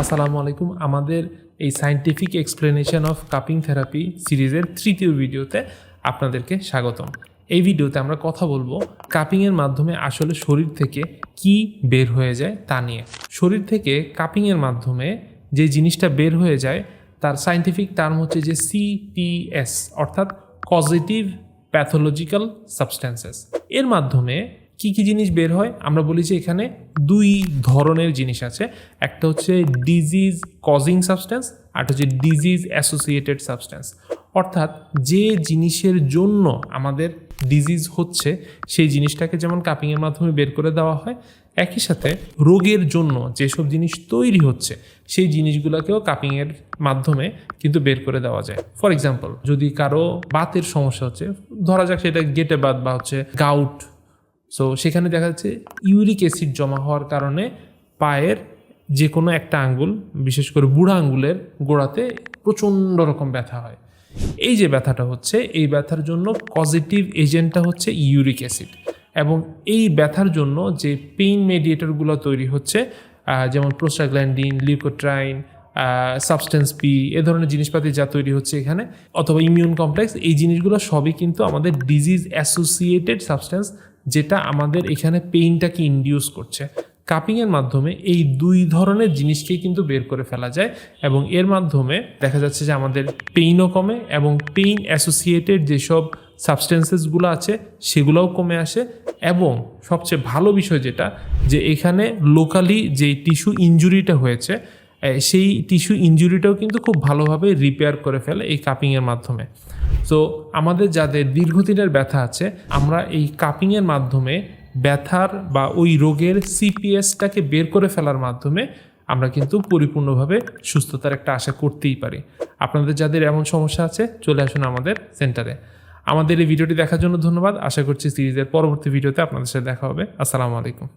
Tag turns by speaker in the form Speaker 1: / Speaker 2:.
Speaker 1: আসসালামু আলাইকুম। আমাদের এই scientific explanation of cupping therapy সিরিজের তৃতীয় ভিডিওতে আপনাদেরকে স্বাগতম। এই ভিডিওতে আমরা কথা বলবো কাপিংয়ের মাধ্যমে আসলে শরীর থেকে কি বের হয়ে যায় তা নিয়ে। শরীর থেকে কাপিংয়ের মাধ্যমে যে জিনিসটা বের হয়ে যায় তার সায়েন্টিফিক টার্ম হচ্ছে যে CPS, অর্থাৎ পজিটিভ প্যাথোলজিক্যাল সাবস্ট্যান্সেস। এর মাধ্যমে কি কি জিনিস বের হয় আমরা বলি যে এখানে দুই ধরনের জিনিস আছে। একটা হচ্ছে ডিজিজ কজিং সাবস্ট্যান্স, আর হচ্ছে ডিজিজ অ্যাসোসিয়েটেড সাবস্ট্যান্স। অর্থাৎ যে জিনিসের জন্য আমাদের ডিজিজ হচ্ছে সেই জিনিসটাকে যেমন কাপিংয়ের মাধ্যমে বের করে দেওয়া হয়, একই সাথে রোগের জন্য যেসব জিনিস তৈরি হচ্ছে সেই জিনিসগুলোকেও কাপিংয়ের মাধ্যমে কিন্তু বের করে দেওয়া যায়। ফর এক্সাম্পল, যদি কারো বাতের সমস্যা হচ্ছে, ধরা যাক সেটা গেটে বাত বা হচ্ছে গাউট, সো সেখানে দেখা যাচ্ছে ইউরিক অ্যাসিড জমা হওয়ার কারণে পায়ের যে কোনো একটা আঙ্গুল, বিশেষ করে বুড়া আঙ্গুলের গোড়াতে প্রচণ্ড রকম ব্যথা হয়। এই যে ব্যথাটা হচ্ছে, এই ব্যথার জন্য পজিটিভ এজেন্টটা হচ্ছে ইউরিক অ্যাসিড, এবং এই ব্যথার জন্য যে পেইন মেডিয়েটরগুলো তৈরি হচ্ছে, যেমন প্রোস্টাগ্ল্যান্ডিন, লিউকোট্রাইন, সাবস্টেন্স পি, এ ধরনের জিনিসপাতি যা তৈরি হচ্ছে এখানে, অথবা ইমিউন কমপ্লেক্স, এই জিনিসগুলো সবই কিন্তু আমাদের ডিজিজ অ্যাসোসিয়েটেড সাবস্টেন্স, যেটা আমাদের এখানে পেইনটাকে ইনডিউস করছে। কাপিংয়ের মাধ্যমে এই দুই ধরনের জিনিসকেই কিন্তু বের করে ফেলা যায়, এবং এর মাধ্যমে দেখা যাচ্ছে যে আমাদের পেইনও কমে, এবং পেইন অ্যাসোসিয়েটেড যেসব সাবস্টেন্সেসগুলো আছে সেগুলোও কমে আসে। এবং সবচেয়ে ভালো বিষয় যেটা, যে এখানে লোকালি যে টিস্যু ইনজুরিটা হয়েছে সেই টিস্যু ইনজুরিটাও কিন্তু খুব ভালোভাবে রিপেয়ার করে ফেলে এই কাপিংয়ের মাধ্যমে। সো আমাদের যাদের দীর্ঘদিনের ব্যথা আছে, আমরা এই কাপিংয়ের মাধ্যমে ব্যথার বা ওই রোগের CPSটাকে বের করে ফেলার মাধ্যমে আমরা কিন্তু পরিপূর্ণভাবে সুস্থতার একটা আশা করতেই পারি। আপনাদের যাদের এমন সমস্যা আছে, চলে আসুন আমাদের সেন্টারে। আমাদের এই ভিডিওটি দেখার জন্য ধন্যবাদ। আশা করছি সিরিজের পরবর্তী ভিডিওতে আপনাদের সাথে দেখা হবে। আসসালামু আলাইকুম।